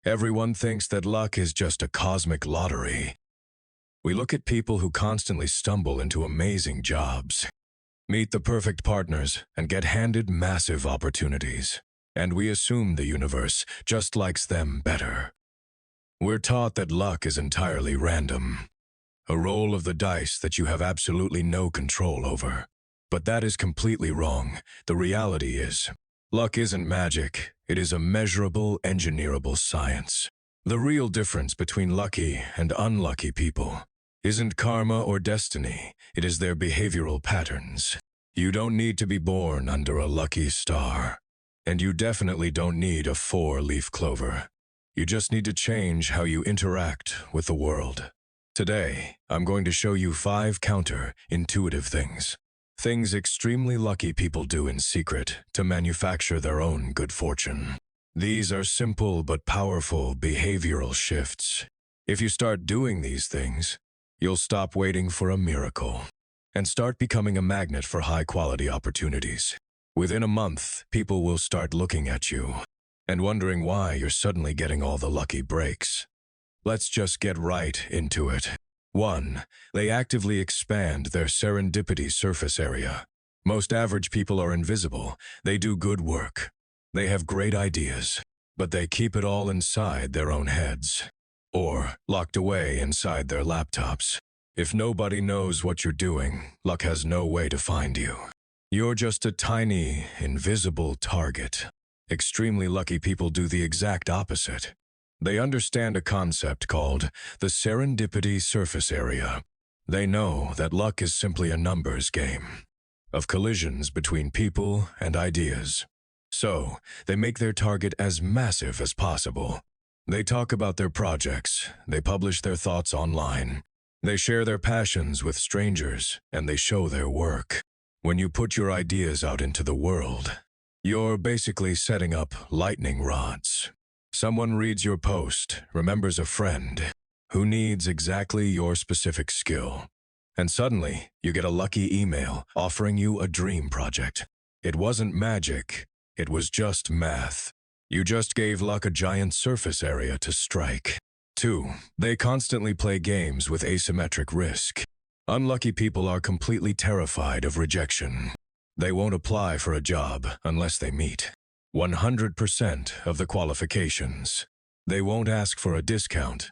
Everyone thinks that luck is just a cosmic lottery. We look at people who constantly stumble into amazing jobs, meet the perfect partners, and get handed massive opportunities. And we assume the universe just likes them better. We're taught that luck is entirely random, a roll of the dice that you have absolutely no control over. But that is completely wrong. The reality is, luck isn't magic. It is a measurable, engineerable science. The real difference between lucky and unlucky people isn't karma or destiny. It is their behavioral patterns. You don't need to be born under a lucky star. And you definitely don't need a four-leaf clover. You just need to change how you interact with the world. Today, I'm going to show you 5 counter-intuitive things. Things extremely lucky people do in secret to manufacture their own good fortune. These are simple but powerful behavioral shifts. If you start doing these things, you'll stop waiting for a miracle and start becoming a magnet for high-quality opportunities. Within a month, people will start looking at you and wondering why you're suddenly getting all the lucky breaks. Let's just get right into it. 1. They actively expand their serendipity surface area. Most average people are invisible. They do good work. They have great ideas, but they keep it all inside their own heads, or locked away inside their laptops. If nobody knows what you're doing, luck has no way to find you. You're just a tiny, invisible target. Extremely lucky people do the exact opposite. They understand a concept called the serendipity surface area. They know that luck is simply a numbers game of collisions between people and ideas. So, they make their target as massive as possible. They talk about their projects, they publish their thoughts online, they share their passions with strangers, and they show their work. When you put your ideas out into the world, you're basically setting up lightning rods. Someone reads your post, remembers a friend who needs exactly your specific skill, and suddenly you get a lucky email offering you a dream project. It wasn't magic, it was just math. You just gave luck a giant surface area to strike. 2. They constantly play games with asymmetric risk. Unlucky people are completely terrified of rejection. They won't apply for a job unless they meet 100% of the qualifications. They won't ask for a discount,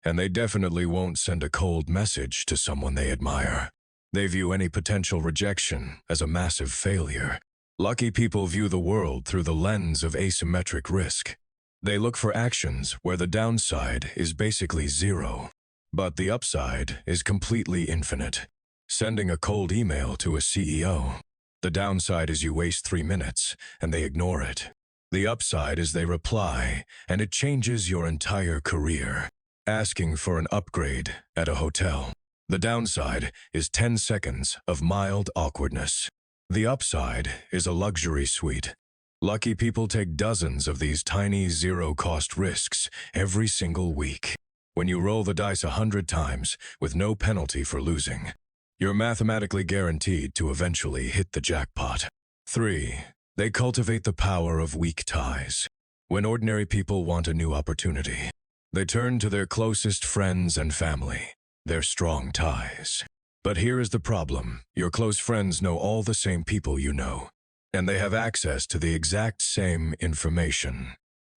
and they definitely won't send a cold message to someone they admire. They view any potential rejection as a massive failure. Lucky people view the world through the lens of asymmetric risk. They look for actions where the downside is basically zero, but the upside is completely infinite. Sending a cold email to a CEO. The downside is you waste 3 minutes, and they ignore it. The upside is they reply, and it changes your entire career. Asking for an upgrade at a hotel. The downside is 10 seconds of mild awkwardness. The upside is a luxury suite. Lucky people take dozens of these tiny zero-cost risks every single week. When you roll the dice 100 times with no penalty for losing, you're mathematically guaranteed to eventually hit the jackpot. 3. They cultivate the power of weak ties. When ordinary people want a new opportunity, they turn to their closest friends and family, their strong ties. But here is the problem. Your close friends know all the same people you know, and they have access to the exact same information.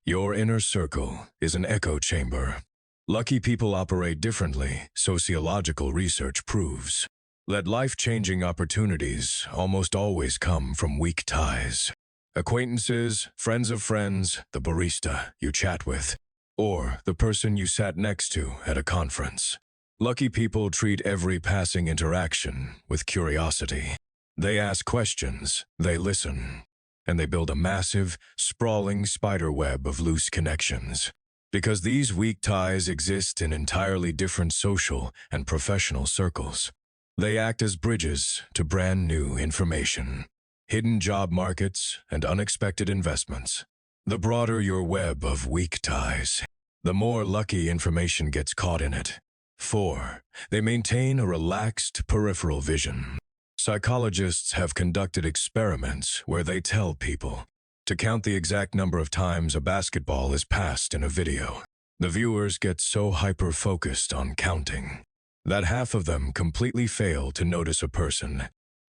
Your inner circle is an echo chamber. Lucky people operate differently, sociological research proves. That life-changing opportunities almost always come from weak ties. Acquaintances, friends of friends, the barista you chat with, or the person you sat next to at a conference. Lucky people treat every passing interaction with curiosity. They ask questions, they listen, and they build a massive, sprawling spiderweb of loose connections. Because these weak ties exist in entirely different social and professional circles. They act as bridges to brand new information, hidden job markets, and unexpected investments. The broader your web of weak ties, the more lucky information gets caught in it. 4. They maintain a relaxed peripheral vision. Psychologists have conducted experiments where they tell people to count the exact number of times a basketball is passed in a video. The viewers get so hyper-focused on counting that half of them completely fail to notice a person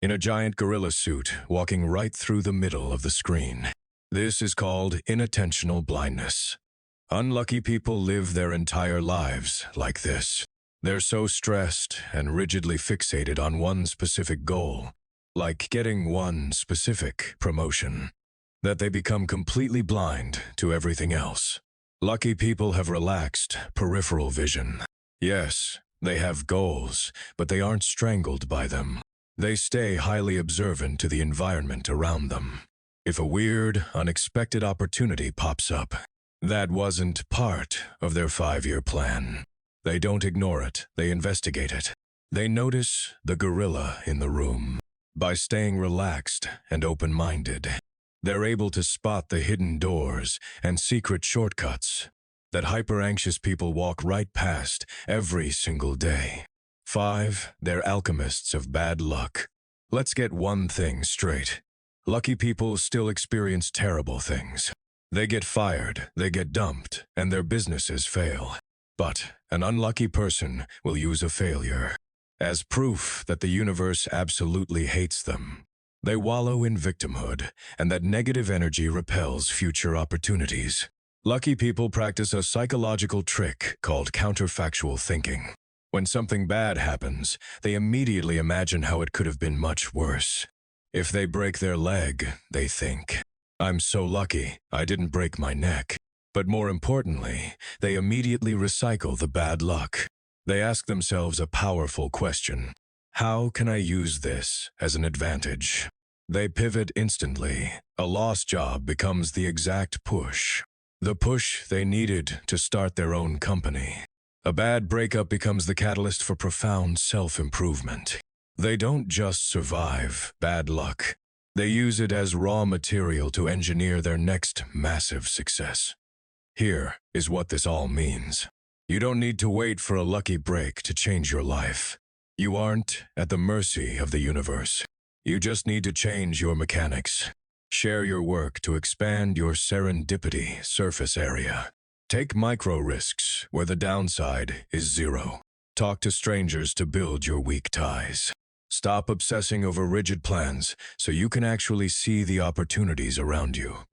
in a giant gorilla suit walking right through the middle of the screen. This is called inattentional blindness. Unlucky people live their entire lives like this. They're so stressed and rigidly fixated on one specific goal, like getting one specific promotion, that they become completely blind to everything else. Lucky people have relaxed peripheral vision. Yes, they have goals, but they aren't strangled by them. They stay highly observant to the environment around them. If a weird, unexpected opportunity pops up, that wasn't part of their 5-year plan. They don't ignore it, they investigate it. They notice the gorilla in the room. By staying relaxed and open-minded, they're able to spot the hidden doors and secret shortcuts that hyper-anxious people walk right past every single day. 5, they're alchemists of bad luck. Let's get one thing straight. Lucky people still experience terrible things. They get fired, they get dumped, and their businesses fail. But an unlucky person will use a failure as proof that the universe absolutely hates them. They wallow in victimhood, and that negative energy repels future opportunities. Lucky people practice a psychological trick called counterfactual thinking. When something bad happens, they immediately imagine how it could have been much worse. If they break their leg, they think, "I'm so lucky, I didn't break my neck." But more importantly, they immediately recycle the bad luck. They ask themselves a powerful question: how can I use this as an advantage? They pivot instantly. A lost job becomes the exact push. The push they needed to start their own company. A bad breakup becomes the catalyst for profound self-improvement. They don't just survive bad luck. They use it as raw material to engineer their next massive success. Here is what this all means. You don't need to wait for a lucky break to change your life. You aren't at the mercy of the universe. You just need to change your mechanics. Share your work to expand your serendipity surface area. Take micro risks where the downside is 0. Talk to strangers to build your weak ties. Stop obsessing over rigid plans so you can actually see the opportunities around you.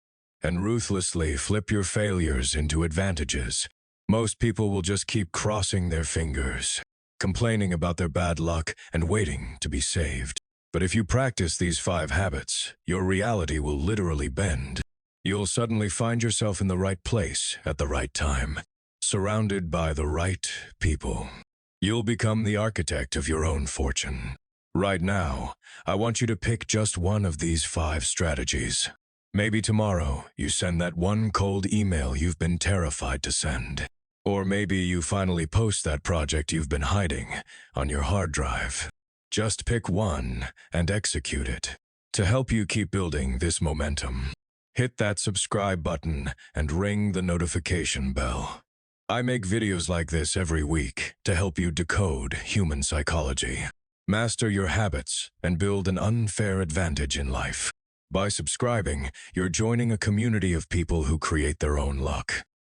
And ruthlessly flip your failures into advantages. Most people will just keep crossing their fingers, complaining about their bad luck and waiting to be saved. But if you practice these 5 habits, your reality will literally bend. You'll suddenly find yourself in the right place at the right time, surrounded by the right people. You'll become the architect of your own fortune. Right now, I want you to pick just one of these 5 strategies. Maybe tomorrow you send that one cold email you've been terrified to send. Or maybe you finally post that project you've been hiding on your hard drive. Just pick one and execute it. To help you keep building this momentum, hit that subscribe button and ring the notification bell. I make videos like this every week to help you decode human psychology, master your habits, and build an unfair advantage in life. By subscribing, you're joining a community of people who create their own luck.